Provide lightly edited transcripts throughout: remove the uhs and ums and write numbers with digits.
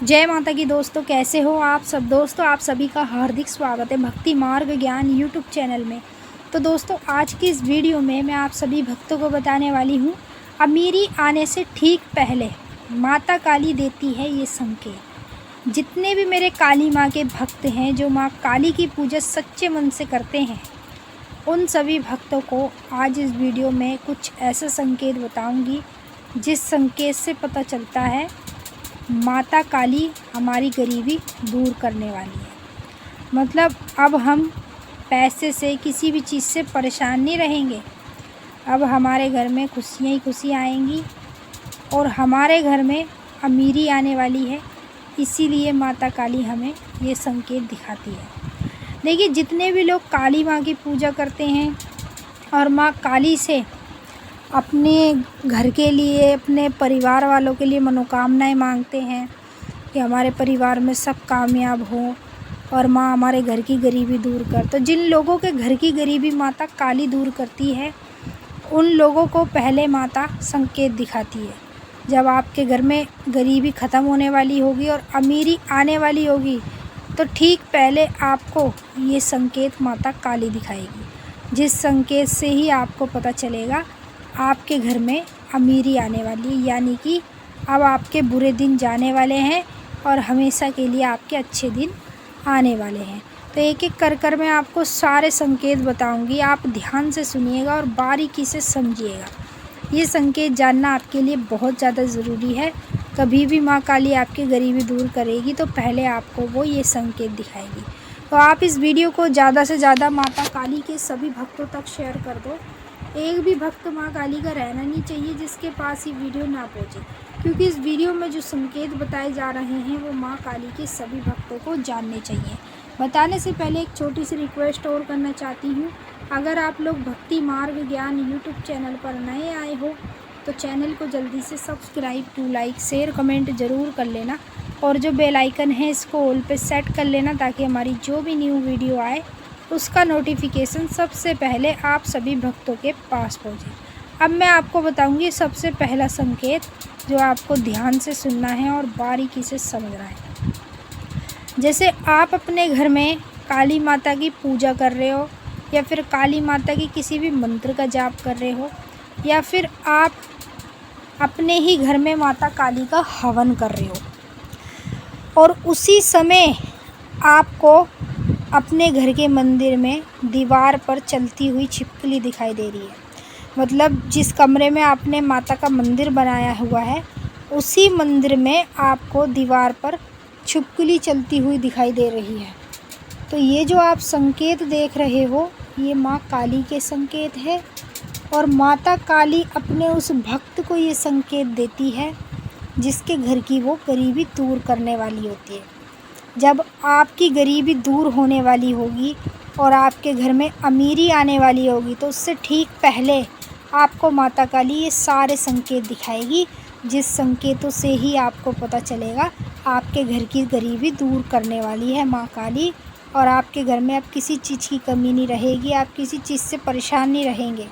जय माता की दोस्तों, कैसे हो आप सब। दोस्तों आप सभी का हार्दिक स्वागत है भक्ति मार्ग ज्ञान यूट्यूब चैनल में। तो दोस्तों आज की इस वीडियो में मैं आप सभी भक्तों को बताने वाली हूँ, अमीरी आने से ठीक पहले माता काली देती है ये संकेत। जितने भी मेरे काली माँ के भक्त हैं, जो माँ काली की पूजा सच्चे मन से करते हैं, उन सभी भक्तों को आज इस वीडियो में कुछ ऐसा संकेत बताऊंगी जिस संकेत से पता चलता है माता काली हमारी गरीबी दूर करने वाली है। मतलब अब हम पैसे से, किसी भी चीज़ से परेशान नहीं रहेंगे। अब हमारे घर में खुशियाँ ही खुशियाँ आएंगी और हमारे घर में अमीरी आने वाली है। इसीलिए माता काली हमें ये संकेत दिखाती है। देखिए, जितने भी लोग काली माँ की पूजा करते हैं और माँ काली से अपने घर के लिए, अपने परिवार वालों के लिए मनोकामनाएं मांगते हैं कि हमारे परिवार में सब कामयाब हो और माँ हमारे घर की गरीबी दूर कर। तो जिन लोगों के घर की गरीबी माता काली दूर करती है, उन लोगों को पहले माता संकेत दिखाती है। जब आपके घर में गरीबी ख़त्म होने वाली होगी और अमीरी आने वाली होगी, तो ठीक पहले आपको ये संकेत माता काली दिखाएगी, जिस संकेत से ही आपको पता चलेगा आपके घर में अमीरी आने वाली है। यानी कि अब आपके बुरे दिन जाने वाले हैं और हमेशा के लिए आपके अच्छे दिन आने वाले हैं। तो एक एक कर मैं आपको सारे संकेत बताऊंगी। आप ध्यान से सुनिएगा और बारीकी से समझिएगा। ये संकेत जानना आपके लिए बहुत ज़्यादा ज़रूरी है। कभी भी माँ काली आपकी गरीबी दूर करेगी तो पहले आपको वो ये संकेत दिखाएगी। तो आप इस वीडियो को ज़्यादा से ज़्यादा माता काली के सभी भक्तों तक शेयर कर दो। एक भी भक्त माँ काली का रहना नहीं चाहिए जिसके पास ये वीडियो ना पहुँचे, क्योंकि इस वीडियो में जो संकेत बताए जा रहे हैं वो माँ काली के सभी भक्तों को जानने चाहिए। बताने से पहले एक छोटी सी रिक्वेस्ट और करना चाहती हूँ। अगर आप लोग भक्ति मार्ग ज्ञान यूट्यूब चैनल पर नए आए हो तो चैनल को जल्दी से subscribe to like share comment ज़रूर कर लेना, और जो बेल आइकन है इसको ऑल पे सेट कर लेना, ताकि हमारी जो भी न्यू वीडियो आए उसका नोटिफिकेशन सबसे पहले आप सभी भक्तों के पास पहुँचे। अब मैं आपको बताऊंगी सबसे पहला संकेत, जो आपको ध्यान से सुनना है और बारीकी से समझना है। जैसे आप अपने घर में काली माता की पूजा कर रहे हो, या फिर काली माता की किसी भी मंत्र का जाप कर रहे हो, या फिर आप अपने ही घर में माता काली का हवन कर रहे हो और उसी समय आपको अपने घर के मंदिर में दीवार पर चलती हुई छिपकली दिखाई दे रही है। मतलब जिस कमरे में आपने माता का मंदिर बनाया हुआ है, उसी मंदिर में आपको दीवार पर छिपकली चलती हुई दिखाई दे रही है। तो ये जो आप संकेत देख रहे हो, ये माँ काली के संकेत है। और माता काली अपने उस भक्त को ये संकेत देती है जिसके घर की वो गरीबी दूर करने वाली होती है। जब आपकी गरीबी दूर होने वाली होगी और आपके घर में अमीरी आने वाली होगी, तो उससे ठीक पहले आपको माता काली ये सारे संकेत दिखाएगी, जिस संकेतों से ही आपको पता चलेगा आपके घर की गरीबी दूर करने वाली है माँ काली, और आपके घर में अब किसी चीज़ की कमी नहीं रहेगी। आप किसी चीज़ से परेशान नहीं रहेंगे।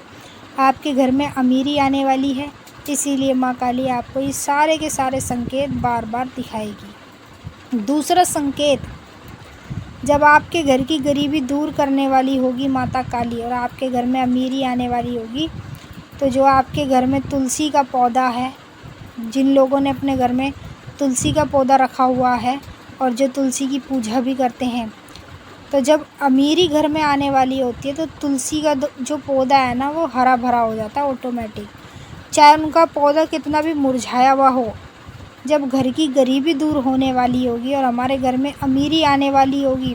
आपके घर में अमीरी आने वाली है, इसीलिए माँ काली आपको ये सारे के सारे संकेत बार बार दिखाएगी। दूसरा संकेत, जब आपके घर की गरीबी दूर करने वाली होगी माता काली और आपके घर में अमीरी आने वाली होगी, तो जो आपके घर में तुलसी का पौधा है, जिन लोगों ने अपने घर में तुलसी का पौधा रखा हुआ है और जो तुलसी की पूजा भी करते हैं, तो जब अमीरी घर में आने वाली होती है तो तुलसी का जो पौधा है ना, वो हरा भरा हो जाता है ऑटोमेटिक, चाहे उनका पौधा कितना भी मुरझाया हुआ हो। जब घर की गरीबी दूर होने वाली होगी और हमारे घर में अमीरी आने वाली होगी,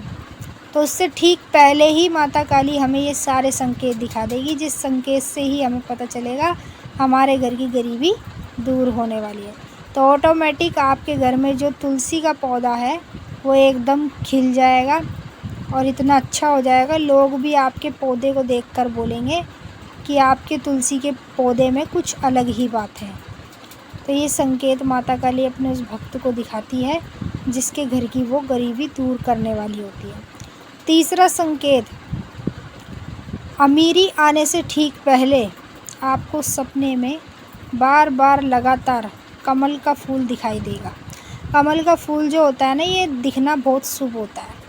तो उससे ठीक पहले ही माता काली हमें ये सारे संकेत दिखा देगी, जिस संकेत से ही हमें पता चलेगा हमारे घर की गरीबी दूर होने वाली है। तो ऑटोमेटिक आपके घर में जो तुलसी का पौधा है वो एकदम खिल जाएगा और इतना अच्छा हो जाएगा, लोग भी आपके पौधे को देखकर बोलेंगे कि आपके तुलसी के पौधे में कुछ अलग ही बात है। तो ये संकेत माता काली अपने उस भक्त को दिखाती है जिसके घर की वो गरीबी दूर करने वाली होती है। तीसरा संकेत, अमीरी आने से ठीक पहले आपको सपने में बार बार लगातार कमल का फूल दिखाई देगा। कमल का फूल जो होता है ना, ये दिखना बहुत शुभ होता है।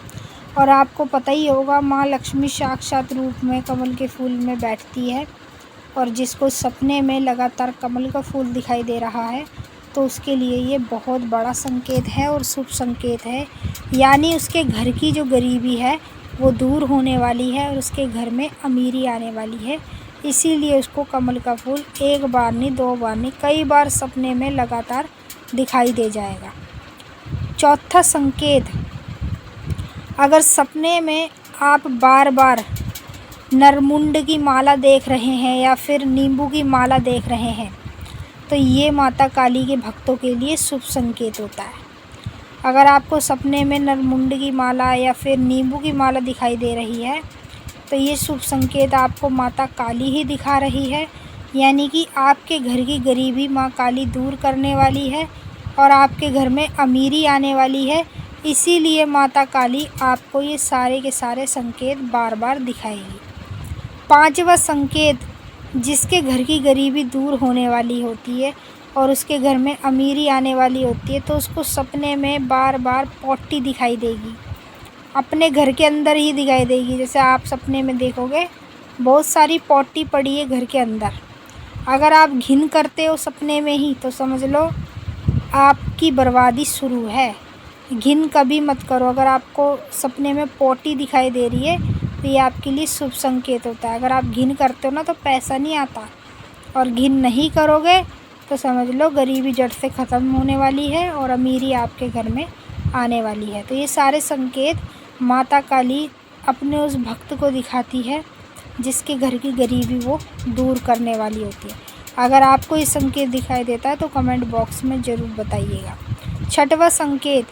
और आपको पता ही होगा, माँ लक्ष्मी साक्षात रूप में कमल के फूल में बैठती है। और जिसको सपने में लगातार कमल का फूल दिखाई दे रहा है, तो उसके लिए ये बहुत बड़ा संकेत है और शुभ संकेत है। यानी उसके घर की जो गरीबी है वो दूर होने वाली है और उसके घर में अमीरी आने वाली है। इसीलिए उसको कमल का फूल एक बार नहीं, दो बार नहीं, कई बार सपने में लगातार दिखाई दे जाएगा। चौथा संकेत, अगर सपने में आप बार बार नरमुंड की माला देख रहे हैं या फिर नींबू की माला देख रहे हैं, तो ये माता काली के भक्तों के लिए शुभ संकेत होता है। अगर आपको सपने में नरमुंड की माला या फिर नींबू की माला दिखाई दे रही है, तो ये शुभ संकेत आपको माता काली ही दिखा रही है। यानी कि आपके घर की गरीबी माँ काली दूर करने वाली है और आपके घर में अमीरी आने वाली है। इसीलिए माता काली आपको ये सारे के सारे संकेत बार बार दिखाएगी। पांचवा संकेत, जिसके घर की गरीबी दूर होने वाली होती है और उसके घर में अमीरी आने वाली होती है, तो उसको सपने में बार बार पॉटी दिखाई देगी, अपने घर के अंदर ही दिखाई देगी। जैसे आप सपने में देखोगे बहुत सारी पॉटी पड़ी है घर के अंदर, अगर आप घिन करते हो सपने में ही, तो समझ लो आपकी बर्बादी शुरू है। घिन कभी मत करो। अगर आपको सपने में पॉटी दिखाई दे रही है, तो ये आपके लिए शुभ संकेत होता है। अगर आप घिन करते हो ना, तो पैसा नहीं आता, और घिन नहीं करोगे तो समझ लो गरीबी जड़ से ख़त्म होने वाली है और अमीरी आपके घर में आने वाली है। तो ये सारे संकेत माता काली अपने उस भक्त को दिखाती है जिसके घर की गरीबी वो दूर करने वाली होती है। अगर आपको ये संकेत दिखाई देता है तो कमेंट बॉक्स में ज़रूर बताइएगा। छठवां संकेत,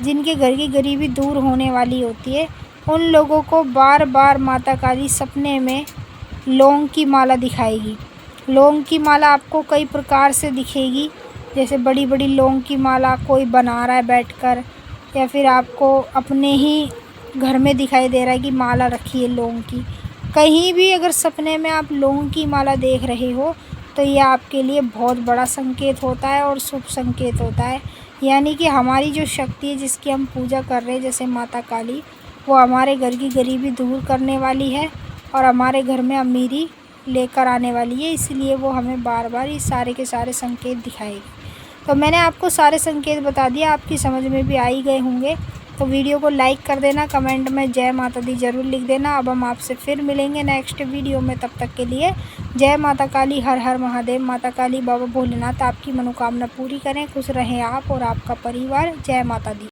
जिनके घर की गरीबी दूर होने वाली होती है, उन लोगों को बार बार माता काली सपने में लौंग की माला दिखाएगी। लौंग की माला आपको कई प्रकार से दिखेगी, जैसे बड़ी बड़ी लौंग की माला कोई बना रहा है बैठकर, या फिर आपको अपने ही घर में दिखाई दे रहा है कि माला रखी है लौंग की। कहीं भी अगर सपने में आप लौंग की माला देख रहे हो, तो ये आपके लिए बहुत बड़ा संकेत होता है और शुभ संकेत होता है। यानी कि हमारी जो शक्ति है, जिसकी हम पूजा कर रहे हैं, जैसे माता काली, वो हमारे घर की गरीबी दूर करने वाली है और हमारे घर में अमीरी लेकर आने वाली है। इसलिए वो हमें बार बार ये सारे के सारे संकेत दिखाएगी। तो मैंने आपको सारे संकेत बता दिए, आपकी समझ में भी आ ही गए होंगे। तो वीडियो को लाइक कर देना, कमेंट में जय माता दी ज़रूर लिख देना। अब हम आपसे फिर मिलेंगे नेक्स्ट वीडियो में, तब तक के लिए जय माता काली, हर हर महादेव। माता काली बाबा भोलेनाथ आपकी मनोकामना पूरी करें, खुश रहें आप और आपका परिवार। जय माता दी।